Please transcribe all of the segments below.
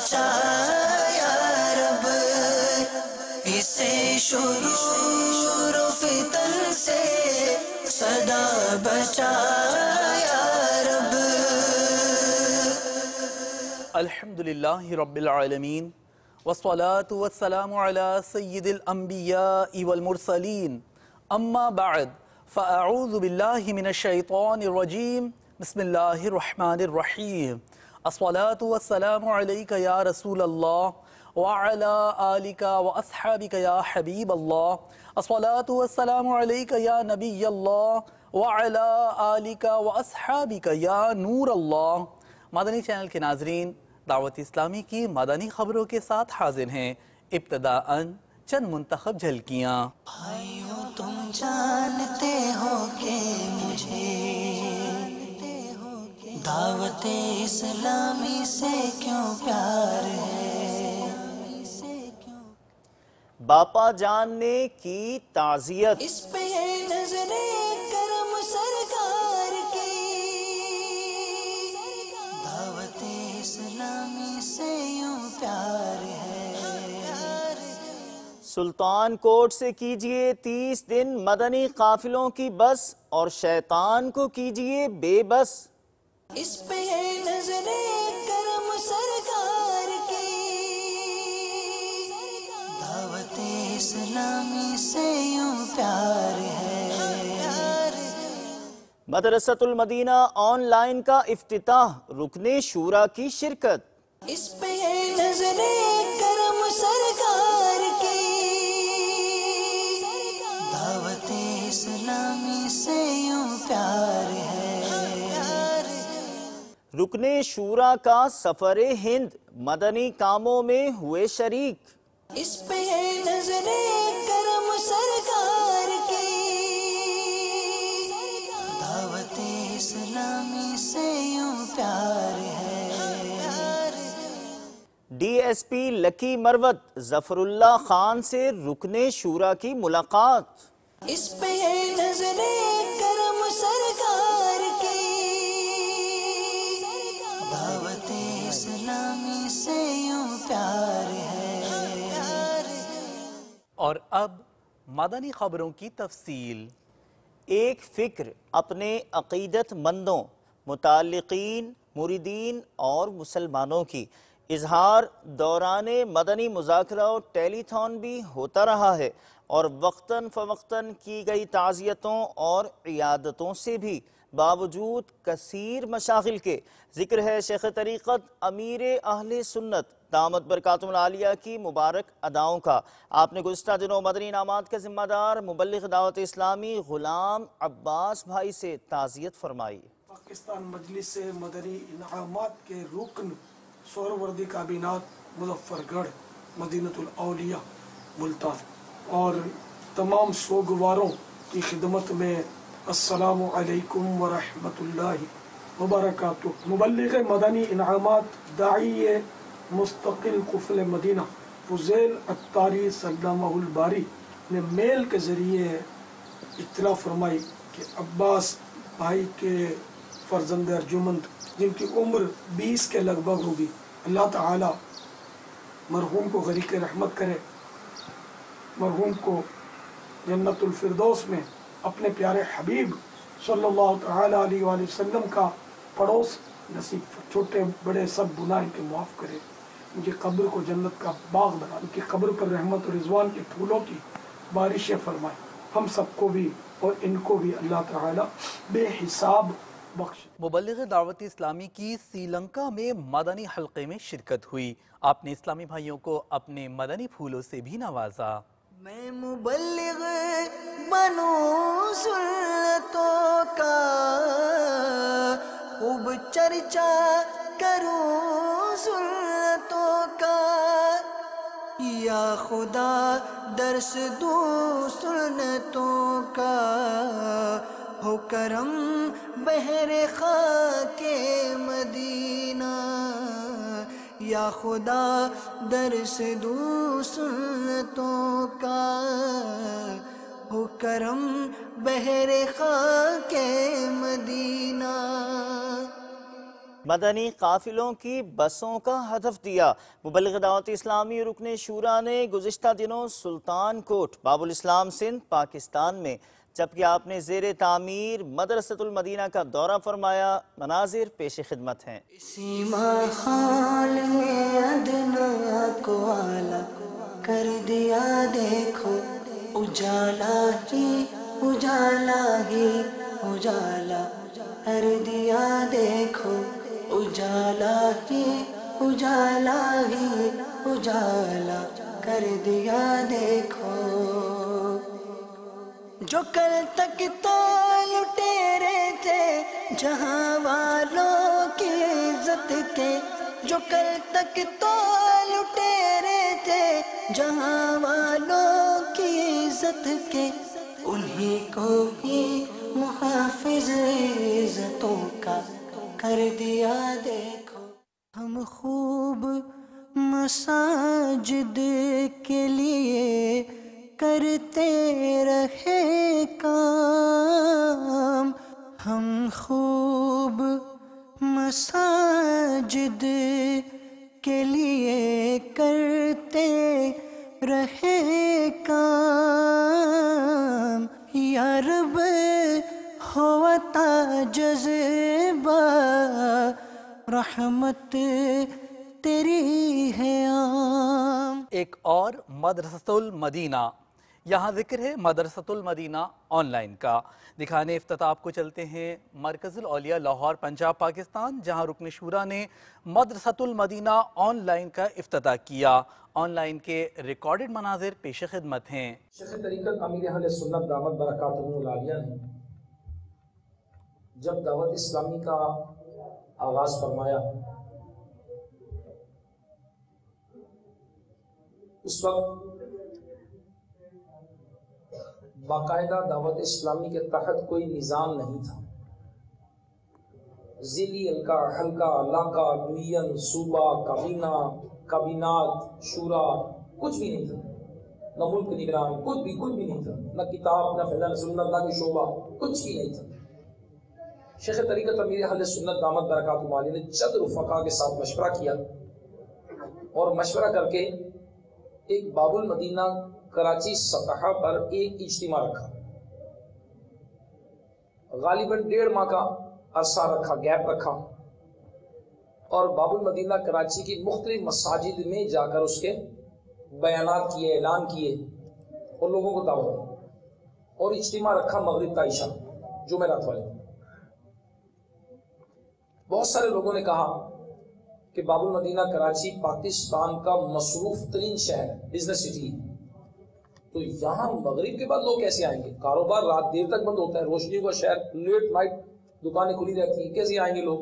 بچا یا رب، اسے شرور و فتن سے صدا بچا یا رب۔ الحمدللہ رب العالمین، والصلاة والسلام علی سید الانبیاء والمرسلین، اما بعد فاعوذ باللہ من الشیطان الرجیم، بسم اللہ الرحمن الرحیم۔ الصلاة والسلام علیک یا رسول اللہ وعلی آلک واصحابک یا حبیب اللہ۔ الصلاة والسلام علیک یا نبی اللہ وعلی آلک واصحابک یا نور اللہ۔ مدنی چینل کے ناظرین، دعوت اسلامی کی مدنی خبروں کے ساتھ حاضر ہیں۔ ابتداءً چند منتخب جھلکیاں۔ بھائیو تم جانتے ہو کہ مجھے دعوت اسلامی سے کیوں پیار ہے، باپا جان نے کی تعزیت، اس پہ نظر کرم سرکار کی، دعوت اسلامی سے یوں پیار ہے۔ سلطان کوٹ سے کیجئے 30 دن مدنی قافلوں کی بس، اور شیطان کو کیجئے بے بس، اس پہ نظر کرم سرکار کی، دعوت اسلامی سے یوں پیار ہے۔ مدرسۃ المدینہ آن لائن کا افتتاح، رکن شورا کی شرکت، اس پہ نظر کرم سرکار کی، دعوت اسلامی سے یوں پیار ہے۔ رکن شورا کا سفر ہند، مدنی کاموں میں ہوئے شریک، اس پہ نظر کرم سرکار کی، دعوت اسلامی سے یوں پیار ہے۔ ڈی ایس پی لکی مروت ظفر اللہ خان سے رکن شورا کی ملاقات، اس پہ نظر کرم سرکار کی، دعوت اسلامی سے یوں پیار ہے۔ اور اب مدنی خبروں کی تفصیل۔ ایک فکر اپنے عقیدت مندوں، متعلقین، مریدین اور مسلمانوں کی اظہار دوران مدنی مذاکرہ و ٹیلی تھون بھی ہوتا رہا ہے، اور وقتاً فوقتاً کی گئی تعزیتوں اور عیادتوں سے بھی باوجود کثیر مشاغل کے ذکر ہے شیخ طریقت امیر اہل سنت دامت برکاتہم العالیہ کی مبارک اداؤں کا۔ آپ نے گزشتہ دنوں مدنی انعامات کے ذمہ دار مبلغ دعوت اسلامی غلام عباس بھائی سے تعزیت فرمائی۔ پاکستان مجلس مدنی انعامات کے رکن سہروردی کابینات مظفر گڑھ مدینہ الاولیاء ملتان اور تمام سوگواروں کی خدمت میں السلام علیکم ورحمۃ اللہ وبرکاتہ۔ مبلغ مدنی انعامات داعی مستقل قفل مدینہ فضیل عطاری سلامہ الباری نے میل کے ذریعے اطلاع فرمائی کہ عباس بھائی کے فرزند ارجمند جن کی عمر 20 کے لگ بھگ ہوگی، اللہ تعالی مرحوم کو غریق رحمت کرے، مرحوم کو جنت الفردوس میں اپنے پیارے حبیب صلی اللہ تعالی علیہ وآلہ وسلم کا پڑوس نصیب، چھوٹے بڑے سب گناہ ان کے معاف کرے، ان کی قبر کو جنت کا باغ بنا، ان کی قبر پر رحمت و رضوان کے پھولوں کی بارشیں فرمائے، ہم سب کو بھی اور ان کو بھی اللہ تعالی بے حساب بخش۔ مبلغ دعوت اسلامی کی سری لنکا میں مدنی حلقے میں شرکت ہوئی۔ آپ نے اسلامی بھائیوں کو اپنے مدنی پھولوں سے بھی نوازا۔ میں مبلغ بنوں سنتوں کا، خوب چرچا کروں سنتوں کا، یا خدا درس دوں سنتوں کا، ہو کرم بحر خاک مدینہ، یا خدا درس دوں سنتوں کا، ہو کرم بحر خاک مدینہ۔ مدنی قافلوں کی بسوں کا ہدف دیا۔ مبلغ دعوت اسلامی رکن شورا نے گزشتہ دنوں سلطان کوٹ باب الاسلام سندھ پاکستان میں جبکہ آپ نے زیر تعمیر مدرسۃ المدینہ کا دورہ فرمایا۔ مناظر پیش خدمت ہیں۔ اسی ماحول میں ادنا کو اعلیٰ کر دیا، دیکھو اجالا ہی اجالا ہی اجالا کر دیا، دیکھو اجالا ہی اجالا ہی اجالا کر دیا، دیکھو جو کل تک تو لٹیرے تھے جہاں والوں کی عزت کے، جو کل تک تو لٹیرے تھے جہاں والوں کی عزت کے، انہی کو ہی محافظ عزتوں کا کر دیا، دیکھو ہم خوب مساجد کے لیے کرتے رہے کام، ہم خوب مساجد کے لیے کرتے رہے کام، یا رب ہو عطا جذبہ رحمت تیری ہے عام۔ ایک اور مدرسۃ المدینہ، یہاں ذکر ہے مدرسۃ المدینہ آن لائن کا۔ دکھانے افتتاح کو چلتے ہیں مرکز الاولیاء لاہور پنجاب پاکستان، جہاں رکن شورا نے مدرسۃ المدینہ آن لائن کا افتتاح کیا۔ آن لائن کے ریکارڈڈ مناظر پیش خدمت ہیں۔ شیخ طریقت امیر اہل سنت دامت برکاتہ العالیہ نے جب دعوت اسلامی کا آغاز فرمایا، اس وقت باقاعدہ دعوت اسلامی کے تحت کوئی نظام نہیں تھا۔ ضلعی، حلقہ، علاقہ، ڈویژن، صوبہ، کابینہ، کابینات، شورا، کچھ بھی نہیں تھا، نہ ملک نگران، کچھ بھی نہیں تھا، نہ کتاب، نہ فضل سنت، نہ کوئی شعبہ، کچھ بھی نہیں تھا۔ شیخ طریقت امیر اہل سنت دامت برکاتہ العالیہ نے چند رفقا کے ساتھ مشورہ کیا اور مشورہ کر کے ایک باب المدینہ کراچی سطح پر ایک اجتماع رکھا، غالباً 1.5 ماہ کا عرصہ رکھا، گیپ رکھا، اور باب المدینہ کراچی کی مختلف مساجد میں جا کر اس کے بیانات کیے، اعلان کیے اور لوگوں کو دعوت دی، اور اجتماع رکھا مغرب تا عشاء جمعرات والے۔ بہت سارے لوگوں نے کہا کہ باب المدینہ کراچی پاکستان کا مصروف ترین شہر ہے، بزنس سٹی، تو یہاں مغرب کے بعد لوگ کیسے آئیں گے؟ کاروبار رات دیر تک بند ہوتا ہے، روشنی کا شہر، لیٹ نائٹ دکانیں کھلی رہتی ہیں، کیسے آئیں گے لوگ؟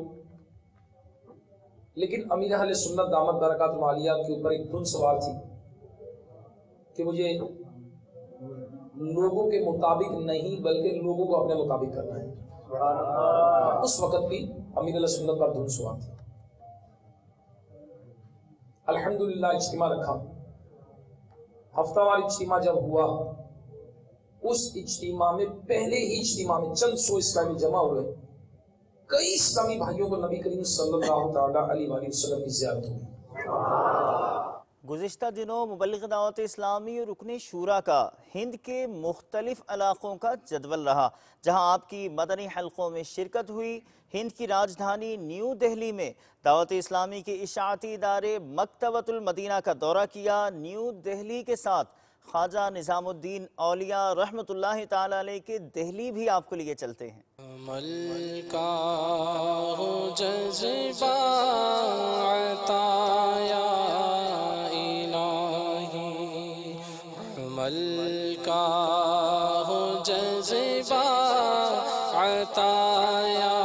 لیکن امیر اہل سنت دامت برکاتہ العالیہ کے اوپر ایک دھن سوار تھی کہ مجھے لوگوں کے مطابق نہیں بلکہ لوگوں کو اپنے مطابق کرنا ہے۔ اس وقت بھی امیر اہل سنت پر دھن سوار تھی۔ الحمدللہ اجتماع رکھا، ہفتہ وار اجتماع جب ہوا، اس اجتماع میں پہلے ہی اجتماع میں چند سو اسلامی جمع ہوئے، کئی اسلامی بھائیوں کو نبی کریم صلی اللہ تعالیٰ علیہ وآلہ وسلم کی زیارت ہوئی۔ گزشتہ دنوں مبلغ دعوت اسلامی اور رکن شورا کا ہند کے مختلف علاقوں کا جدول رہا، جہاں آپ کی مدنی حلقوں میں شرکت ہوئی۔ ہند کی راجدھانی نیو دہلی میں دعوت اسلامی کے اشاعتی ادارے مکتبۃ المدینہ کا دورہ کیا۔ نیو دہلی کے ساتھ خواجہ نظام الدین اولیاء رحمۃ اللہ تعالی علیہ کے دہلی بھی آپ کو لیے چلتے ہیں۔ عمل کا ہو جذبہ عطا یا الہی، عمل کا ہو جذبہ عطا یا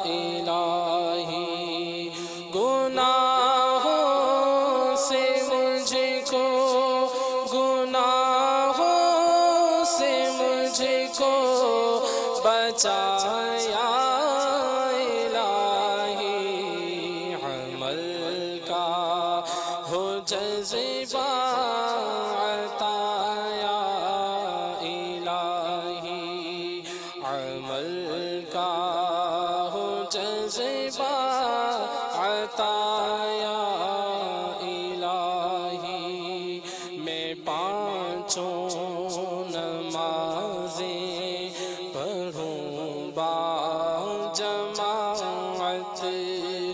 الہی، گناہوں سے مجھ کو، گناہوں سے مجھ کو بچایا الہی، عمل کا ہو جذبہ عطا یا الہی، عمل کا ہو جذبہ پڑھوں با جماعت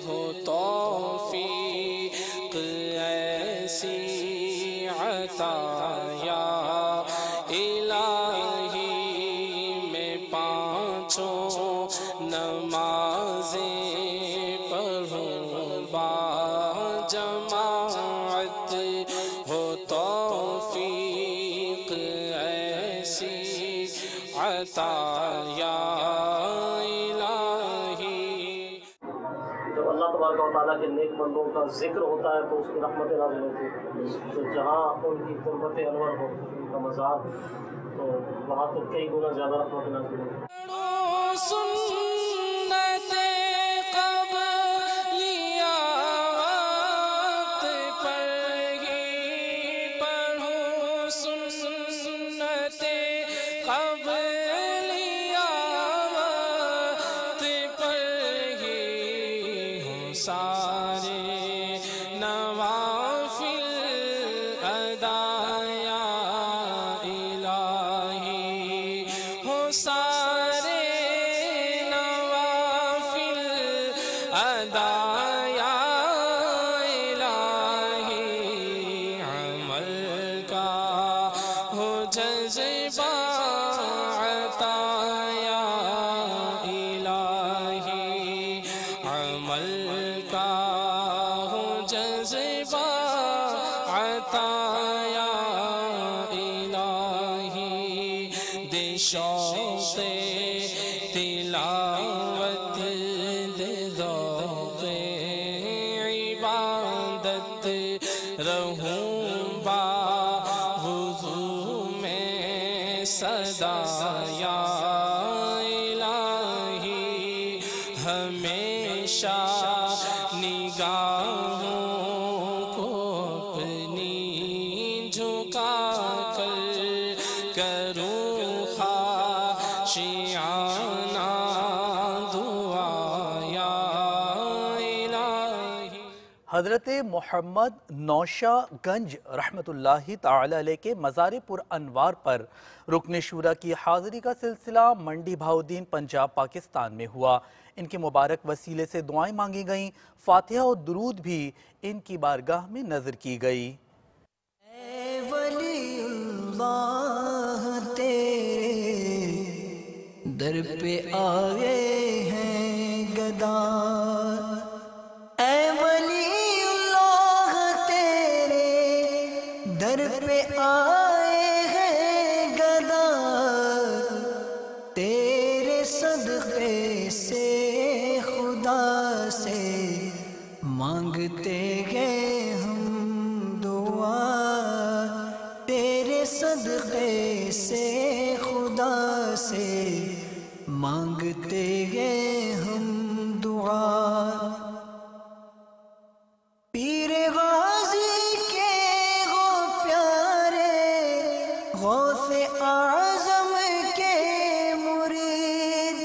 ہو توفیق ایسی عطا یا الہی میں پانچوں نمازیں پڑھوں با جماعت ہو توفیق ایسی عطا یا الہی۔ جب اللہ تبارک و تعالیٰ کے نیک بندوں کا ذکر ہوتا ہے تو اس کی رحمت نازل ہوتی ہے، تو جہاں ان کی قربت انور ہو، ان کا مزار، تو وہاں تو کئی گنا زیادہ رحمت نازل ہوتی ہے۔ سنت قبلیہ وقت پر ہی پڑھوں، سنت قبلیہ وقت پر ہی ہوں، سارے نوافل ادا یا الہی ہو، سارے نوافل ادا یا الہی، عمل کا ہو جذبہ عطا یا الہی، عمل کا ہو جذبہ عطا یا الہی، دے شوق تلاوت، دے ذوق عبادت، رہوں با وضو میں صدا یا الہی، ہمیشہ نگاہوں کو اپنی جھکا کر کروں خاشعانہ دعا یا الہی۔ حضرت محمد نوشہ گنج رحمت اللہ تعالی علیہ کے مزار پر انوار پر رکن شورا کی حاضری کا سلسلہ منڈی بہاؤدین پنجاب پاکستان میں ہوا۔ ان کے مبارک وسیلے سے دعائیں مانگی گئیں، فاتحہ اور درود بھی ان کی بارگاہ میں نظر کی گئی۔ اے ولی اللہ تیرے در پہ آئے ہیں گدا، اے ولی اللہ تیرے در پہ آئے ہیں گدا، تیرے صدقے سے خدا سے مانگتے ہیں ہم دعا، تیرے صدقے سے خدا سے مانگتے ہیں ہم دعا۔ پیر غازی کے ہو پیارے، غوث اعظم کے مرید،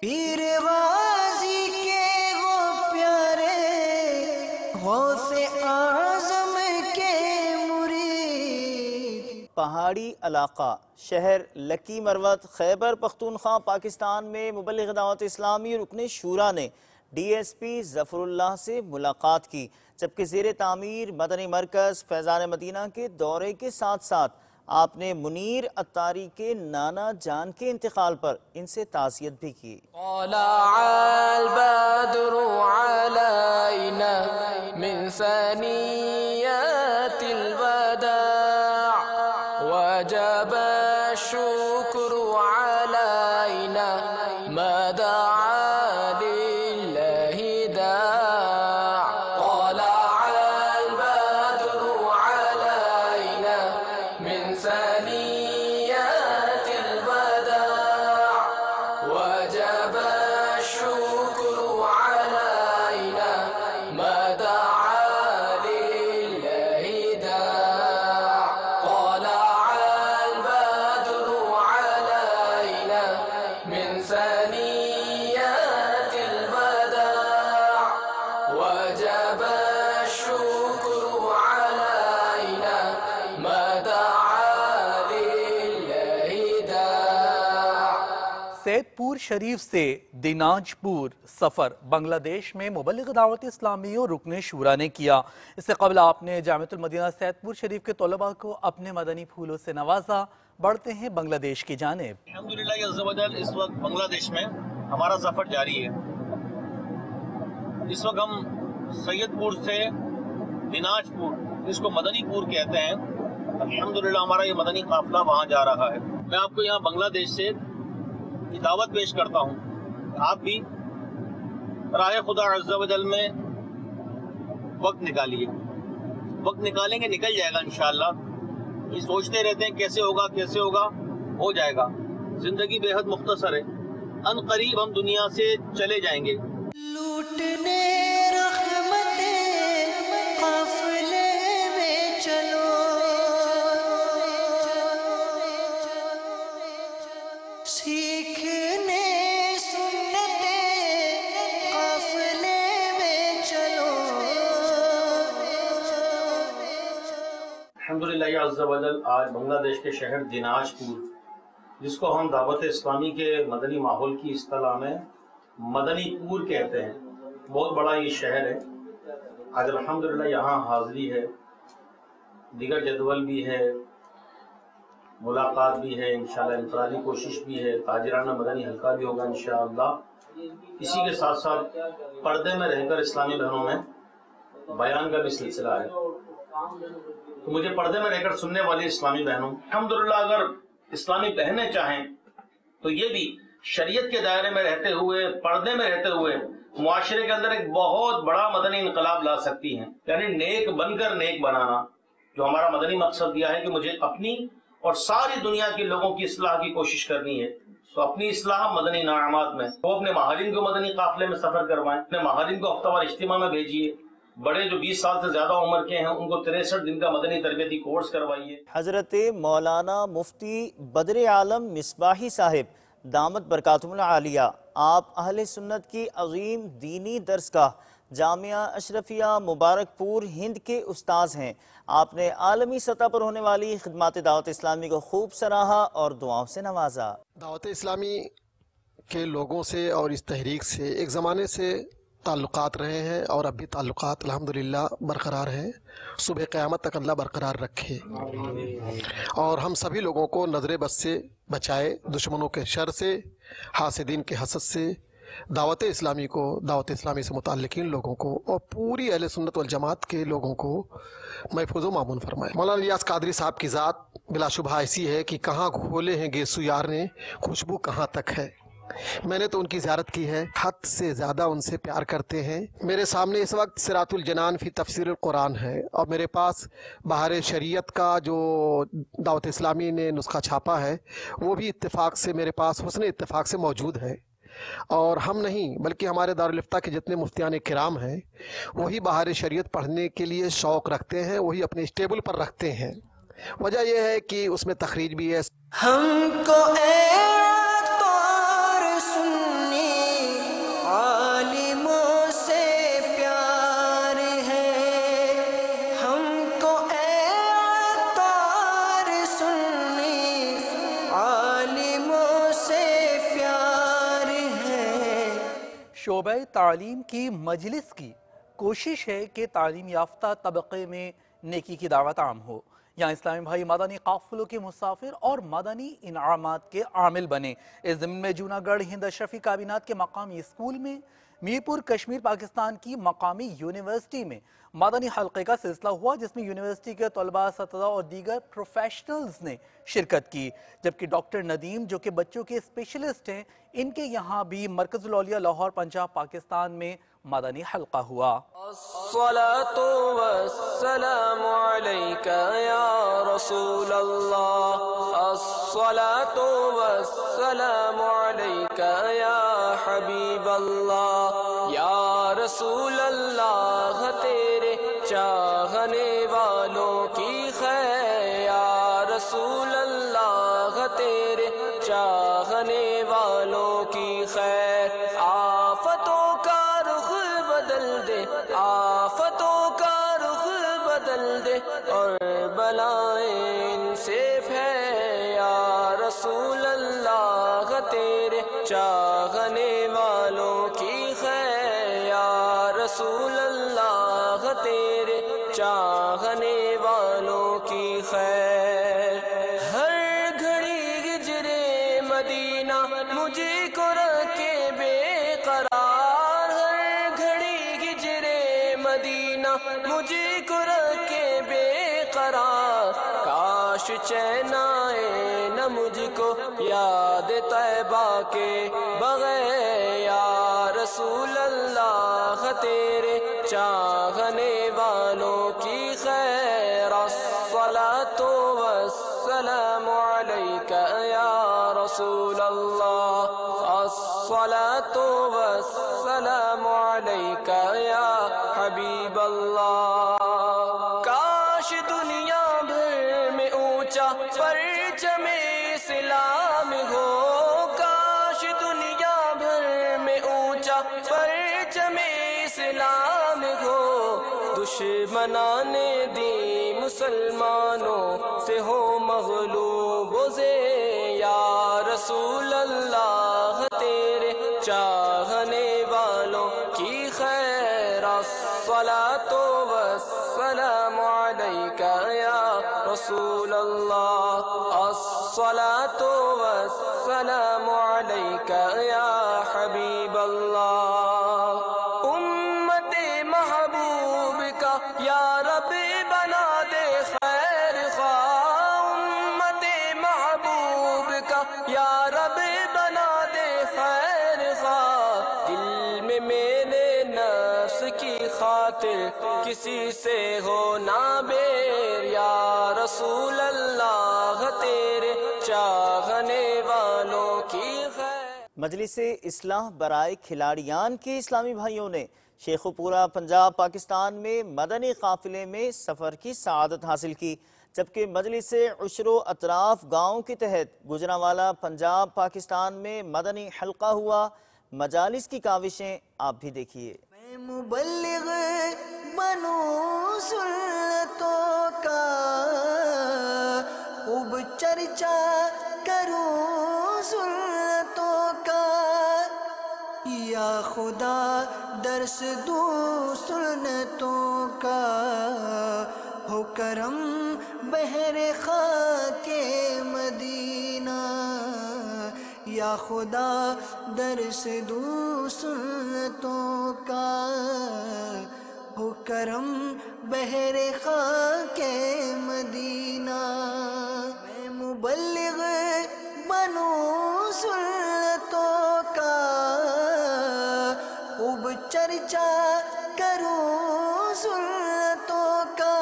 پیر غازی کے ہو پیارے، غوث اعظم کے مرید۔ پہاڑی علاقہ شہر لکی مروت خیبر پختونخوا پاکستان میں مبلغ دعوت اسلامی رکن شورا نے ڈی ایس پی ظفر اللہ سے ملاقات کی، جبکہ زیر تعمیر مدنی مرکز فیضان مدینہ کے دورے کے ساتھ ساتھ آپ نے منیر اتاری کے نانا جان کے انتقال پر ان سے تعزیت بھی کی۔ طلع البدر علينا من ثنيات الوداع وجب الشكر علينا ما دعا لله داع طلع البدر علينا من ثنيات الوداع وجب الشكر علينا ما دعا لله داع طلع البدر علينا من ثنيات سید پور شریف سے دیناج پور سفر بنگلہ دیش میں مبلغ دعوت اسلامی اور رکن شورا نے کیا۔ اس سے قبل آپ نے جامعۃ المدینہ سید پور شریف کے طلباء کو اپنے مدنی پھولوں سے نوازا۔ بڑھتے ہیں بنگلہ دیش کی جانب۔ الحمدللہ عز و جل اس وقت بنگلہ دیش میں ہمارا سفر جاری ہے۔ اس وقت ہم سید پور سے دیناج پور، جس کو مدنی پور کہتے ہیں، الحمدللہ ہمارا یہ مدنی قافلہ وہاں جا رہا ہے۔ میں آپ کو یہاں بنگلہ دیش سے کی دعوت پیش کرتا ہوں، آپ بھی راہ خدا عز و جل میں وقت نکالیے۔ وقت نکالیں گے، نکل جائے گا انشاءاللہ۔ یہ سوچتے رہتے ہیں کیسے ہوگا، ہو جائے گا۔ زندگی بے حد مختصر ہے، ان قریب ہم دنیا سے چلے جائیں گے۔ لوٹنے رحمتیں قافلے میں چلو، سیکھنے سنتیں قافلے میں چلو۔ الحمدللہ عز و جل آج بنگلہ دیش کے شہر دیناج پور، جس کو ہم دعوت اسلامی کے مدنی ماحول کی اصطلاح میں مدنی پور کہتے ہیں، بہت بڑا یہ شہر ہے۔ آج الحمدللہ یہاں حاضری ہے، دیگر جدول بھی ہے، ملاقات بھی ہے، انشاءاللہ انفرادی کوشش بھی ہے، تاجرانہ مدنی حلقہ بھی ہوگا انشاءاللہ۔ اسی کے ساتھ ساتھ پردے میں رہ کر اسلامی بہنوں میں بیان کا بھی سلسلہ ہے۔ تو مجھے پردے میں رہ کر سننے والی اسلامی بہنوں، الحمدللہ اگر اسلامی بہنیں چاہیں تو یہ بھی شریعت کے دائرے میں رہتے ہوئے، پردے میں رہتے ہوئے معاشرے کے اندر ایک بہت بڑا مدنی انقلاب لا سکتی ہیں، یعنی نیک بن کر نیک بنانا، جو ہمارا مدنی مقصد دیا ہے کہ مجھے اپنی اور ساری دنیا کے لوگوں کی اصلاح کی کوشش کرنی ہے۔ تو اپنی اصلاح مدنی انعامات میں، وہ اپنے ماہرین کو مدنی قافلے میں سفر کروائیں، اپنے ماہرین کو ہفتہ وار اجتماع میں بھیجیے، بڑے جو 20 سال سے زیادہ عمر کے ہیں ان کو 63 دن کا مدنی تربیتی کورس کروائیے۔ حضرت مولانا مفتی بدر عالم مصباحی صاحب دامت برکاتہم العالیہ، آپ اہل سنت کی عظیم دینی درسگاہ جامعہ اشرفیہ مبارک پور ہند کے استاذ ہیں۔ آپ نے عالمی سطح پر ہونے والی خدمات دعوت اسلامی کو خوب سراہا اور دعاؤں سے نوازا۔ دعوت اسلامی کے لوگوں سے اور اس تحریک سے ایک زمانے سے تعلقات رہے ہیں اور اب بھی تعلقات الحمدللہ برقرار ہیں۔ صبح قیامت تک اللہ برقرار رکھے اور ہم سبھی لوگوں کو نظر بد سے بچائے، دشمنوں کے شر سے، حاسدین کے حسد سے، دعوت اسلامی کو، دعوت اسلامی سے متعلقین لوگوں کو اور پوری اہل سنت والجماعت کے لوگوں کو محفوظ و مامون فرمائے۔ مولانا الیاس قادری صاحب کی ذات بلا شبہ ایسی ہے کہ کہاں کھولے ہیں گیسو یار نے، خوشبو کہاں تک ہے۔ میں نے تو ان کی زیارت کی ہے، حد سے زیادہ ان سے پیار کرتے ہیں۔ میرے سامنے اس وقت صراط الجنان فی تفسیر القرآن ہے اور میرے پاس بہار شریعت کا جو دعوت اسلامی نے نسخہ چھاپا ہے وہ بھی اتفاق سے میرے پاس حسن اتفاق سے موجود ہے، اور ہم نہیں بلکہ ہمارے دارالفتہ کے جتنے مفتیان کرام ہیں وہی بہار شریعت پڑھنے کے لیے شوق رکھتے ہیں، وہی اپنے اسٹیبل پر رکھتے ہیں۔ وجہ یہ ہے کہ اس میں تخریج بھی ہے۔ ہم کو اے عالموں سے پیار ہے، ہم کو اے عطار سنی عالموں سے پیار ہے۔ شعبہ تعلیم کی مجلس کی کوشش ہے کہ تعلیم یافتہ طبقے میں نیکی کی دعوت عام ہو، یہاں اسلامی بھائی مدنی قافلوں کے مسافر اور مدنی انعامات کے عامل بنے۔ اس ضمن میں جوناگڑھ ہند اشرفی کابینات کے مقامی اسکول میں، میر پور کشمیر پاکستان کی مقامی یونیورسٹی میں مدنی حلقے کا سلسلہ ہوا، جس میں یونیورسٹی کے طلباء، اساتذہ اور دیگر پروفیشنلز نے شرکت کی، جبکہ ڈاکٹر ندیم جو کہ بچوں کے اسپیشلسٹ ہیں، ان کے یہاں بھی مرکز الاولیاء لاہور پنجاب پاکستان میں مدنی حلقہ ہوا۔ الصلاة والسلام علیک یا رسول اللہ، الصلاة والسلام علیک یا حبیب اللہ، یا رسول اللہ تیرے چاہنے والوں کی خیر، یا رسول اللہ تیرے چاہنے والوں کی خیر، آفتوں کا رخ بدل دے، آفتوں کا رخ بدل دے، اور بلائیں ان سے پھیر، یا رسول اللہ اللہ تیرے چاہنے والوں کی خیر یا رسول اللہ تیرے چاہنے والوں کی خیر ہر گھڑی ہجرے مدینہ مجھے کو رکھے بے قرار ہر گھڑی ہجرے مدینہ مجھے کو رکھے بے قرار کاش چین آئے نہ مجھ کو یاد طیبہ کے بغیر یا رسول اللہ تیرے چاہنے والوں کی خیر الصلاۃ والسلام علیک یا رسول اللہ الصلاۃ والسلام علیک یا حبیب اللہ کاش دنیا بھر میں اونچا پرچم اسلام ہو کاش دنیا بھر میں اونچا پرچم اسلام ہو دشمنان دین مسلمانوں سے ہو مغلوب وزے یا رسول اللہ تیرے چاہنے والوں کی خیر الصلاۃ والسلام علیک یا رسول اللہ الصلاۃ والسلام علیک یا حبیب اللہ امت محبوب کا یا رب بنا دے خیر خواہ امت محبوب کا یا رب بنا دے خیر خواہ دل میں میرے نفس کی خاطر کسی سے ہو نہ بیر یا رسول اللہ تیرے چاہنے والوں کی خیر مجلس اصلاح برائے کھلاڑیان کے اسلامی بھائیوں نے شیخ پورہ پنجاب پاکستان میں مدنی قافلے میں سفر کی سعادت حاصل کی جبکہ مجلس عشر و اطراف گاؤں کے تحت گجرانوالہ پنجاب پاکستان میں مدنی حلقہ ہوا مجالس کی کاوشیں آپ بھی دیکھیے میں مبلغ بنوں سنتوں کا خوب چرچا کروں سنتوں کا یا خدا درس دوں سنتوں کا ہو کرم بحر خاک مدینہ یا خدا درس دوں سنتوں کا ہو کرم بحر خاک مدینہ میں مبلغ بنوں سنتوں کا خوب چرچا کروں سنتوں کا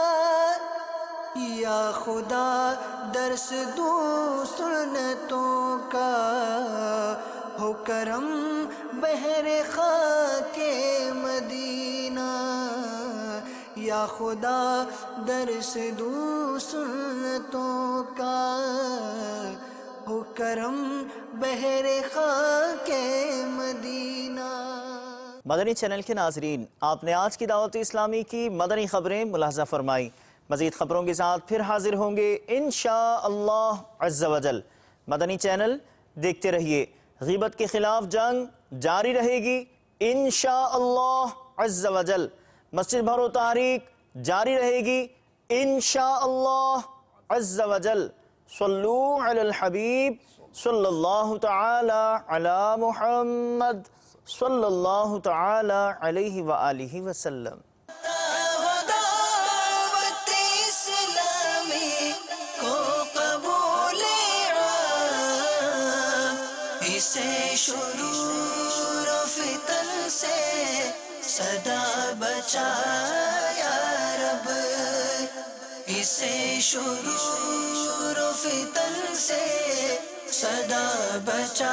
یا خدا درس دوں سنتوں کا ہو کرم بحر خاک مدینہ یا خدا درس دوں سنتوں کا ہو کرم بحر خاک مدینہ مدنی چینل کے ناظرین آپ نے آج کی دعوت اسلامی کی مدنی خبریں ملاحظہ فرمائی مزید خبروں کے ساتھ پھر حاضر ہوں گے انشاءاللہ عز و جل مدنی چینل دیکھتے رہیے غیبت کے خلاف جنگ جاری رہے گی انشاءاللہ عز و جل مسجد بھرو تحریک جاری رہے گی انشاءاللہ عز و جل صلو علی الحبیب صلی اللہ تعالی علی محمد صلی اللہ تعالی علیہ وآلہ وسلم شرور و فتن سے صدا بچا یا رب اسے شرور و فتن سے صدا بچا